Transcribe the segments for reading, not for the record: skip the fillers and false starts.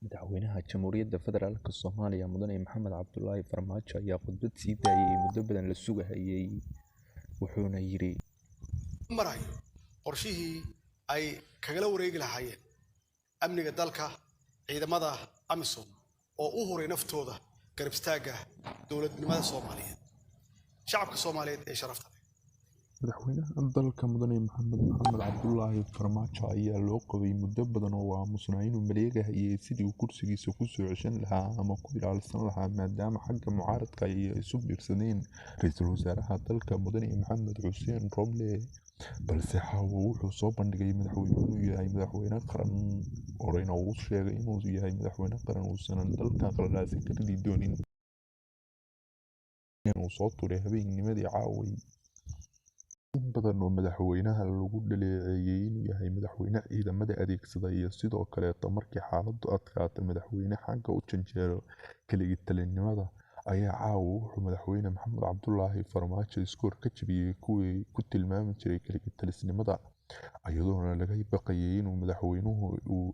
Madaxweynaha Jamhuuriyadda Federaalka Soomaaliya Mudane Maxamed Cabdullaahi Farmaajo ayaa khudbad sii daayay muddo badan la sugayay, wuxuuna yidhi marayo qorshihii ay kagala wareegi lahaayeen amniga dalka ciidamada AMISOM oo u horay naftooda garab istaaga dowladnimada Soomaaliyeed shacabka Soomaaliyeed ee sharafta madaxweynaha dalka Mudane Maxamed Cabdullaahi Farmaajo ayaa loo qabay muddo badan oo aamusnaa inuu maleegayay sidii uu kursigiisa ku soo ceshan lahaa ama ku ilaalsan lahaa maadaama xagga mucaaradka ay isu biirsadeen ra'iisul wasaaraha dalka Mudane Maxamed Xuseen Roble balse xawo wuxuu soo bandhigay madaxweynuhu inuu yahay madaxweyne qaran horeyna uu sheegay inuu yahay madaxweyne qaran uusan dalka qalalaasi ka ridi doonin inuu soo tuuray habeennimadii caaway in badan oo madaxweynaha lagu dhaleeceeyay inuu yahay madaxweyne ciidamada adeegsada iyo sidoo kaleeto markii xaaladdu adkaatay madaxweyne xagga u janjeero keligii talinimada ayaa caawa wuxuu madaxweyne Maxamed Cabdullaahi Farmaajo iskoor ka jabiyay kuwii ku tilmaami jiray keligii talisnimada iyadoona laga baqayay inuu madaxweynuhu uu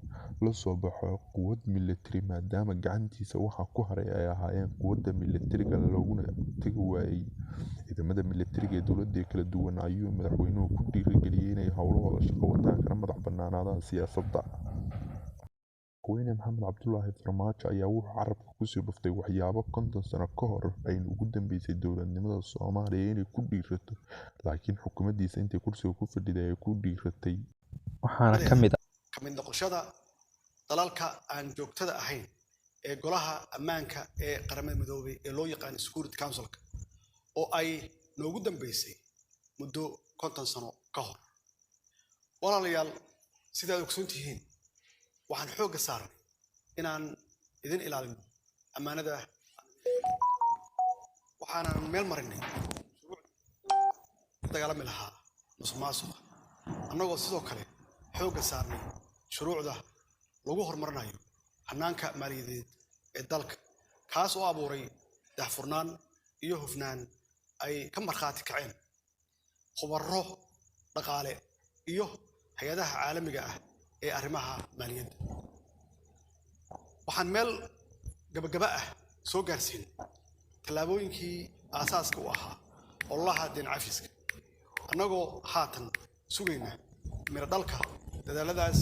la soo baxo quwad militari maadaama gacantiisa waxa ku haray ay ahaayeen quwadda militariga looguna tagi waayay ciidamada militariga ee dowladda kala duwan ayuu madaxweynuhu ku dhiirigeliyay inay howlahooda shaqo wataan kana madax bannaanaadaan siyaasadda madaxweyne Maxamed Cabdullaahi Farmaajo ayaa wuxuu carabka kusii dhuftay waxyaabo 50 sano ka hor aynu ugu dambeysay dowladnimada Soomaaliya inay ku dhiirato laakiin xukuumaddiisa intay kursiga ku fadhiday ay ku dhiiratay waxaana ka mid noqoshada dalalka aan joogtada ahayn ee golaha ammaanka ee qaramada midoobay ee loo yaqaan Security Council oo ay noogu dambeysay muddo 50 sano ka hor walaalayaal sidaad ogsoon tihiin waxaan xoogga saaray inaan idin ilaalino ammaanada waxaanan meel marinay dagaalami lahaa musuqmaasuqa annagoo sidoo kale xoogga saarnay shuruucda lagu horumarinayo hannaanka maaliyadeed ee dalka kaas oo abuuray daahfurnaan iyo hufnaan ay ka markhaati kaceen khubaro dhaqaale iyo hay-adaha caalamiga ah ee arrimaha maaliyadda waxaan meel gabagaba ah soo gaarsiin tallaabooyinkii aasaaska u ahaa ololaha deen cafiska annagoo haatan sugayna miro dhalka dadaaladaas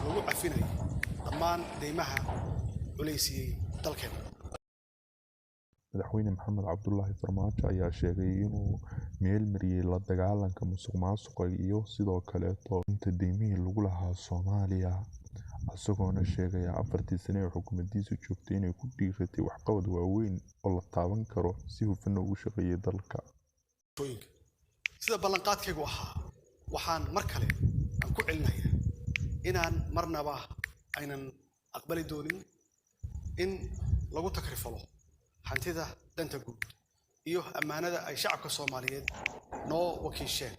lagu cafinayo dhammaan deymaha culaysiyey dalkeena madaxweyne Maxamed Cabdullaahi Farmaajo ayaa sheegay inuu meel mariyay la dagaalanka musuqmaasuqa iyo sidoo kaleeto inta deymihii lagu lahaa Soomaaliya isagoona sheegaya 4 sano ee xukuumaddiisu joogtay inay ku dhiiratay waxqabad waaweyn oo la taaban karo si hufan ugu shaqeeyay dalka sida ballanqaadkaygu ahaa waxaan mar kale aan ku celinayaa inaan marnaba aynan aqbali doonin in lagu takrifalo hantida danta guud iyo ammaanada ay shacabka Soomaaliyeed noo wakiisheen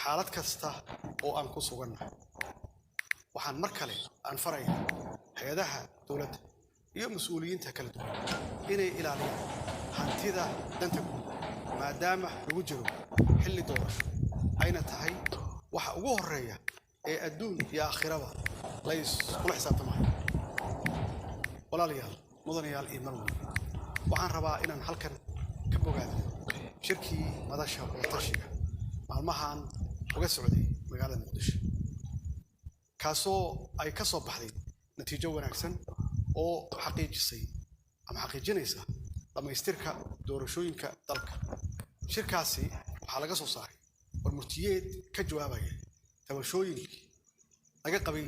xaalad kasta oo aan ku sugannahay waxaan mar kale aan farayaa hay'adaha dowladda iyo mas'uuliyiinta kala duwan inay ilaaliyaan hantida danta guud maadaama lagu jiro xilli doorasho ayna tahay waxa ugu horeeya ee adduun iyo aakhiraba la isku xisaabtamayo walaalayaal mudanayaal iyo marweyne waxaan rabaa inaan halkan ka bogaado shirkii madasha wadatashiga maalmahan uga socday magaalada Muqdisho kaasoo ay ka soo baxday natiijo wanaagsan oo xaqiijinaysa dhamaystirka doorashooyinka dalka shirkaasi waxaa laga soo saaray warmurtiyeed ka jawaabaya tabashooyinkii laga qabay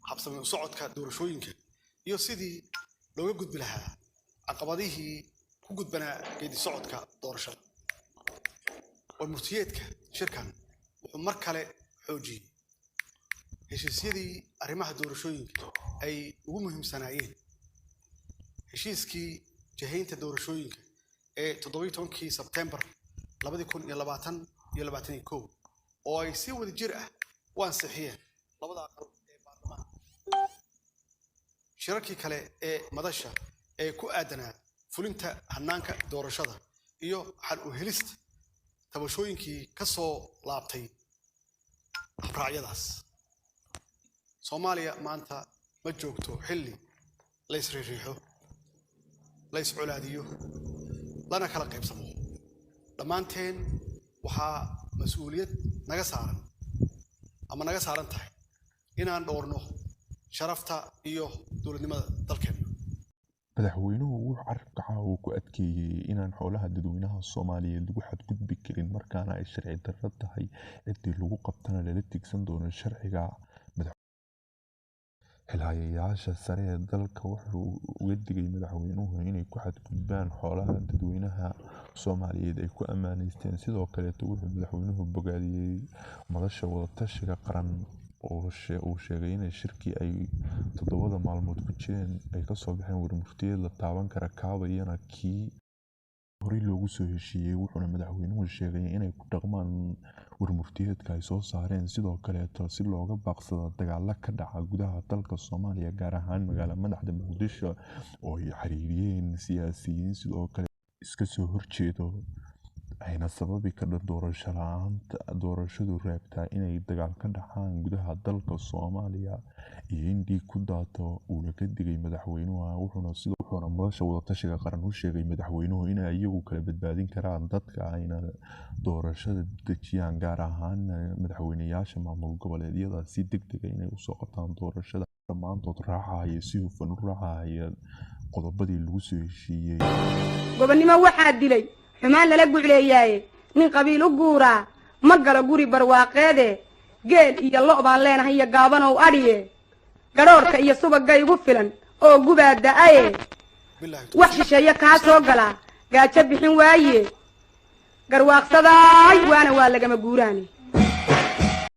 habsami u socodka doorashooyinka iyo sidii looga gudbi lahaa caqabadihii ku gudbanaa geedi socodka doorashada warmurtiyeedka shirkan wuxuu mar kale xoojiyey heshiisyadii arrimaha doorashooyinka ay ugu muhiimsanaayeen heshiiskii jahaynta doorashooyinka ee 17 Sebtembar 2021 oo ay si wada jir ah u ansixiyeen labada aqal ee baarlamaanka shirarkii kale ee madasha ee ku aadanaa fulinta hannaanka doorashada iyo xal u helista tabashooyinkii ka soo laabtay habraacyadaas Soomaaliya maanta ma joogto xilli lays riixo lays culaadiyo lana kala qaybsamo dhammaanteen waxaa mas'uuliyad naga saaran tahay inaan dhowrno sharafta iyo dowladnimada dalkeena. madaxweynuhu wuxuu carabka caawa ku adkeeyey inaan xoolaha dadweynaha Soomaaliyeed lagu xadgudbi karin markaana ay sharci darro tahay cidii lagu qabtana lala tigsan doono sharciga. xilhayayaasha sare ee dalka wuxuu uga digay madaxweynuhu inay ku xadgudbaan xoolaha dadweynaha Soomaaliyeed ay ku amaaneysteen. sidoo kale wuxuu madaxweynuhu bogaadiyey madasha wadatashiga qaran oo uu sheegay in shirkii ay 7 maalmood ku jireen ay ka soo baxeen warmurtiyeed la taaban kara kaabayana kii horey loogu soo heshiiyey. wuxuuna madaxweynuhu sheegay inay ku dhaqmaan warmurtiyeedka ay soo saareen sidoo kale si looga baaqsado dagaalo ka dhaca gudaha dalka Soomaaliya gaar ahaan magaalada madaxda Muqdisho oo ay xiriiriyeen siyaasiyiin sidoo kale iska soo horjeedo ayna sababi ka doorasho la'aanta doorashadu reebtaa inay dagaal ka dhacaan gudaha dalka Soomaaliya iyo in dhiig ku daato uu ka digay madaxweynuhu. wuxuuna madasha wadatashiga qaran u sheegay madaxweynuhu in ay iyagu kala badbaadin karaan dadka ayna doorashada dejiyaan gaar ahaan madaxweynayaasha maamul goboleedyada si degdeg ah inay u soo qabtaan doorashada dhammaantood raacaya si hufan u raacaya qodobadii lagu soo heshiiyey. gobonnimo waxaa dilay xumaan lala gucleeyay nin qabiil u guuraa ma galo guri barwaaqeede geel iyo lo' baan leenahay iyo gaabanow adhiye garoorka iyo subagga igu filan oo gubaa da'aye wax shisheeye kaa soo galaa gaajo bixin waaye garwaaqsadaay waana waa lagama guuraani.